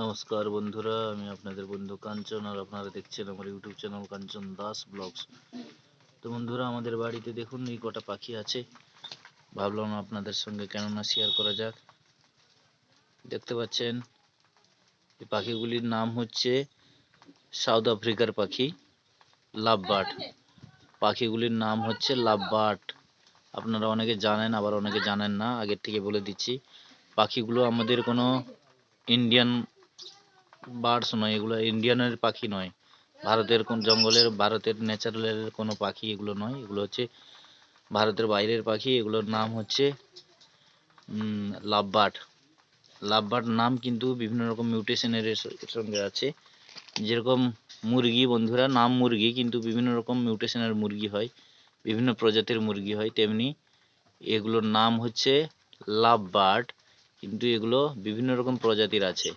নমস্কার বন্ধুরা, আমি আপনাদের বন্ধু কাঞ্চন, আর আপনারা দেখছেন আমার ইউটিউব চ্যানেল কাঞ্চন দাস ব্লগস। তো বন্ধুরা, আমাদের বাড়িতে দেখুন এই কটা পাখি আছে, ভাবলাম আপনাদের সঙ্গে কেননা শেয়ার করা যাক। দেখতে পাচ্ছেন এই পাখিগুলির নাম হচ্ছে সাউথ আফ্রিকার পাখি, লাভ বার্ড। পাখিগুলির নাম হচ্ছে লাভ বার্ড। আপনারা অনেকে জানেন, আবার অনেকে জানেন না। আগের থেকে বলে দিচ্ছি, পাখিগুলো আমাদের কোনো ইন্ডিয়ান বার্ডস নয়, এগুলো ইন্ডিয়ানের পাখি নয়। ভারতের কোন জঙ্গলের, ভারতের ন্যাচারালের কোনো পাখি এগুলো নয়, এগুলো হচ্ছে ভারতের বাইরের পাখি। এগুলোর নাম হচ্ছে লাভ বার্ড। লাভ বার্ড নাম কিন্তু বিভিন্ন রকম মিউটেশনের সঙ্গে আছে। যেরকম মুরগি বন্ধুরা, নাম মুরগি, কিন্তু বিভিন্ন রকম মিউটেশনের মুরগি হয়, বিভিন্ন প্রজাতির মুরগি হয়, তেমনি এগুলোর নাম হচ্ছে লাভ বার্ড, কিন্তু এগুলো বিভিন্ন রকম প্রজাতির আছে।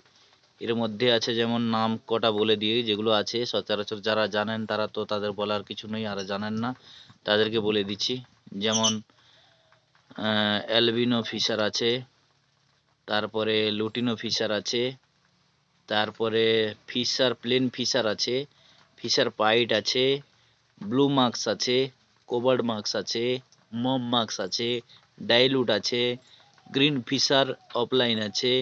এর মধ্যে আছে, যেমন নাম কটা বলে দিয়ে, যেগুলো আছে সচরাচর যারা জানেন তারা তো তাদের বলার কিছু নেই, আর জানেন না তাদেরকে বলে দিচ্ছি। যেমন অ্যালবিনো ফিশার আছে, তারপরে লুটিনো ফিশার আছে, তারপরে ফিশার, প্লেন ফিশার আছে, ফিশার পাইট আছে, ব্লু মার্কস আছে, কোবার্ড মার্কস আছে, মম মার্কস আছে, ডাইলুট আছে, গ্রিন ফিশার অফলাইন আছে,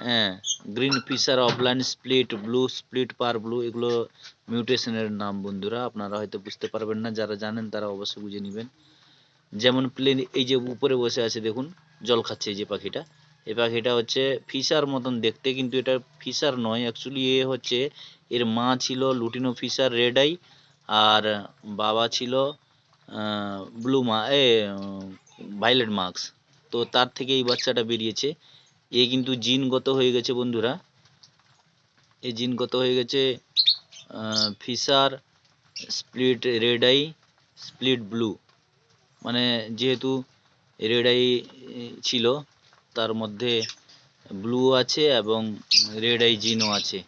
হ্যাঁ, green Fischer opaline, split blue, split par blue, এগুলো মিউটেশনের নাম বন্ধুরা। আপনারা হয়তো বুঝতে পারবেন না, যারা জানেন তারা অবশ্যই বুঝে নেবেন। যেমন প্লেন, এই যে উপরে বসে আছে দেখুন, জল খাচ্ছে এই যে পাখিটা, এই পাখিটা হচ্ছে ফিশার মতন দেখতে, কিন্তু এটা ফিশার নয় অ্যাকচুয়ালি। এ হচ্ছে, এর মা ছিল লুটিনো ফিশার রেড আই, আর বাবা ছিল ব্লু মা ভাইলেট মার্কস। তো তার থেকে এই বাচ্চাটা বেরিয়েছে। এ কিন্তু জিনগত হয়ে গেছে বন্ধুরা, এই জিনগত হয়ে গেছে ফিশার split red eye, split blue. মানে যেহেতু রেড আই ছিল, তার মধ্যে ব্লু আছে এবং রেড আই জিনও আছে,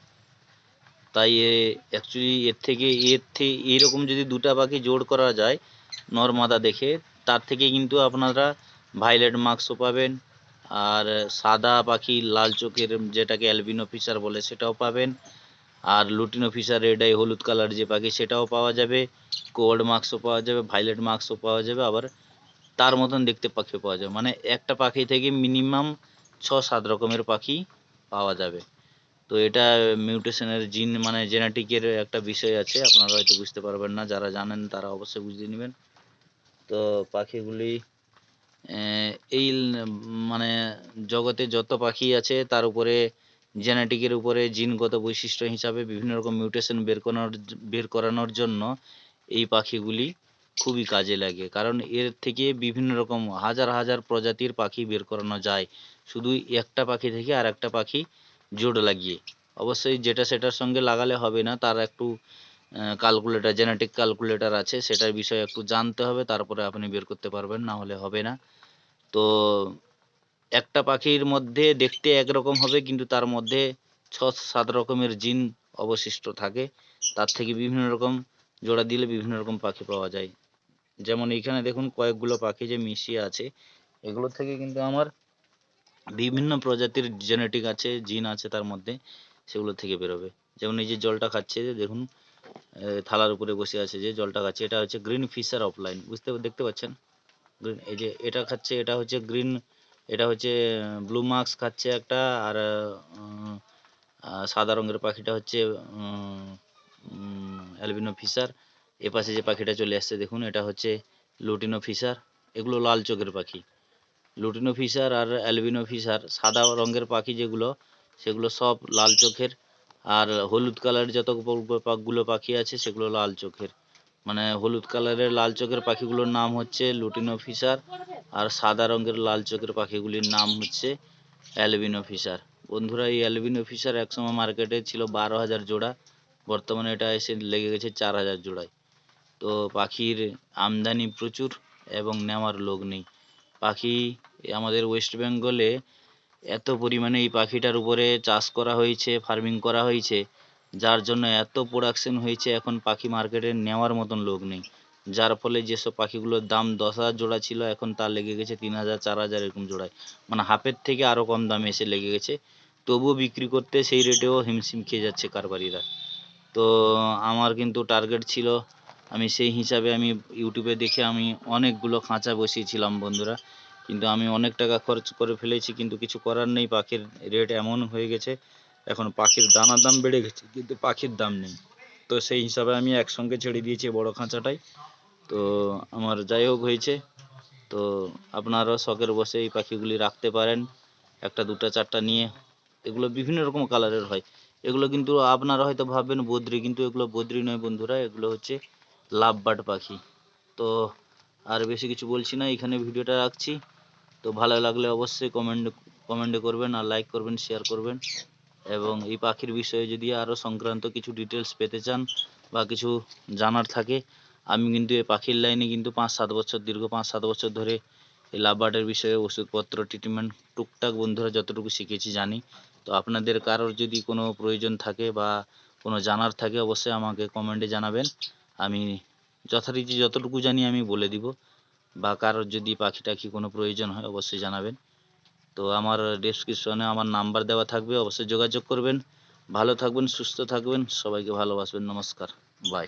তাই অ্যাকচুয়ালি এরকম যদি দুটা পাখি জোড় করা যায় নরমাদা দেখে, তার থেকে কিন্তু আপনারা ভাইলেট মার্কসও পাবেন, আর সাদা পাখি লাল চোখের যেটাকে অ্যালবিনো ফিশার বলে সেটাও পাবেন, আর লুটিনো ফিশার রেড আই হলুদ কালার যে পাখি সেটাও পাওয়া যাবে, কোল্ড মার্কসও পাওয়া যাবে, ভাইলেট মার্কসও পাওয়া যাবে, আবার তার মতন দেখতে পাখি পাওয়া যাবে। মানে একটা পাখি থেকে মিনিমাম 6-7 রকমের পাখি পাওয়া যাবে। তো এটা মিউটেশনের জিন, মানে জেনেটিকের একটা বিষয় আছে, আপনারা হয়তো বুঝতে পারবেন না, যারা জানেন তারা অবশ্যই বুঝে নেবেন। তো পাখিগুলি এই মানে জগতে যত পাখি আছে তার উপরে জেনেটিকের উপরে জিনগত বৈশিষ্ট্য হিসাবে বিভিন্ন রকম মিউটেশন বের করানোর জন্য এই পাখিগুলি খুবই কাজে লাগে। কারণ এর থেকে বিভিন্ন রকম হাজার হাজার প্রজাতির পাখি বের করানো যায় শুধু একটা পাখি থেকে আর একটা পাখি জোড় লাগিয়ে। অবশ্যই যেটা সেটার সঙ্গে লাগালে হবে না, তার একটু ক্যালকুলেটর, জেনেটিক ক্যালকুলেটর আছে, সেটার বিষয়ে একটু জানতে হবে, তারপরে আপনি বের করতে পারবেন, না হলে হবে না। তো একটা পাখির মধ্যে দেখতে একরকম হবে, কিন্তু তার মধ্যে 6-7 রকমের জিন অবশিষ্ট থাকে। তার থেকে বিভিন্ন রকম জোড়া দিলে বিভিন্ন রকম পাখি পাওয়া যায়। যেমন এইখানে দেখুন কয়েকগুলো পাখি যে মিশিয়ে আছে, এগুলো থেকে কিন্তু আমার বিভিন্ন প্রজাতির জেনেটিক আছে, জিন আছে তার মধ্যে, সেগুলো থেকে বেরোবে। যেমন এই যে জলটা খাচ্ছে, যে দেখুন থালার উপরে বসে আছে যে জলটা খাচ্ছে, এটা হচ্ছে গ্রিন ফিশার অফলাইন, দেখতে পাচ্ছেন গ্রিন, এই যে এটা খাচ্ছে, এটা হচ্ছে গ্রিন, এটা হচ্ছে ব্লু মার্কস খাচ্ছে একটা, আর সাদা রঙের পাখিটা হচ্ছে অ্যালবিনো ফিশার। এপাশে যে পাখিটা চলে আসছে দেখুন, এটা হচ্ছে লুটিনো ফিশার। এগুলো লাল চোখের পাখি। লুটিনো ফিশার আর অ্যালবিনো ফিশার সাদা রঙের পাখি যেগুলো, সেগুলো সব লাল চোখের, আর হলুদ কালারের যতগুলো পাখি আছে সেগুলো লাল চোখের। মানে হলুদ কালারের লাল চোখের পাখিগুলোর নাম হচ্ছে লুটিনো ফিশার, আর সাদা রঙের লাল চোখের পাখিগুলির নাম হচ্ছে অ্যালবিনো ফিশার। বন্ধুরা, এই অ্যালবিনো ফিশার একসময় মার্কেটে ছিল 12,000 জোড়া, বর্তমানে এটা এসে লেগে গেছে 4,000 জোড়ায়। তো পাখির আমদানি প্রচুর এবং নেওয়ার লোক নেই। পাখি আমাদের ওয়েস্ট বেঙ্গলে এত পরিমাণে এই পাখিটার উপরে চাষ করা হয়েছে, ফার্মিং করা হয়েছে, যার জন্য এত প্রোডাকশন হয়েছে, এখন পাখি মার্কেটে নেওয়ার মতন লোক নেই। যার ফলে যেসব পাখিগুলোর দাম 10,000 জোড়া ছিল, এখন তার লেগে গেছে 3,000 4,000 এরকম জোড়ায়, মানে হাফের থেকে আরও কম দামে এসে লেগে গেছে। তবুও বিক্রি করতে সেই রেটেও হিমশিম খেয়ে যাচ্ছে কারবারিরা। তো আমার কিন্তু টার্গেট ছিল, আমি সেই হিসাবে আমি ইউটিউবে দেখে আমি অনেকগুলো খাঁচা বসিয়েছিলাম বন্ধুরা, কিন্তু আমি অনেক টাকা খরচ করে ফেলেছি, কিন্তু কিছু করার নেই। পাখির রেট এমন হয়ে গেছে, এখন পাখির দানার দাম বেড়ে গেছে কিন্তু পাখির দাম নেই। তো সেই হিসাবে আমি একসঙ্গে ছেড়ে দিয়েছি বড় খাঁচাটাই। তো আমার যাই হোক হয়েছে। তো আপনারাও শখের বসে এই পাখিগুলি রাখতে পারেন, একটা দুটা চারটা নিয়ে। এগুলো বিভিন্ন রকম কালারের হয়। এগুলো কিন্তু আপনারা হয়তো ভাববেন বদ্রি, কিন্তু এগুলো বদ্রি নয় বন্ধুরা, এগুলো হচ্ছে লাভ বার্ড পাখি। তো আর বেশি কিছু বলছি না, এখানে ভিডিওটা রাখছি। তো ভালো লাগলে অবশ্যই কমেন্টে করবেন, আর লাইক করবেন, শেয়ার করবেন। এবং এই পাখির বিষয়ে যদি আরও সংক্রান্ত কিছু ডিটেলস পেতে চান বা কিছু জানার থাকে, আমি কিন্তু এই পাখির লাইনে কিন্তু 5-7 বছর, দীর্ঘ 5-7 বছর ধরে এই লাভ বার্ডের বিষয়ে ওষুধপত্র ট্রিটমেন্ট টুকটাক বন্ধুরা যতটুকু শিখেছি জানি। তো আপনাদের কারোর যদি কোনো প্রয়োজন থাকে বা কোনো জানার থাকে, অবশ্যই আমাকে কমেন্টে জানাবেন। আমি যথারীতি যতটুকু জানি আমি বলে দিব। বা কারোর যদি পাখি টাখি কোনো প্রয়োজন হয় অবশ্যই জানাবেন। তো আমার ডেসক্রিপশনে আমার নাম্বার দেওয়া থাকবে, অবশ্যই যোগাযোগ করবেন। ভালো থাকবেন, সুস্থ থাকবেন, সবাইকে ভালোবাসবেন। নমস্কার, বাই।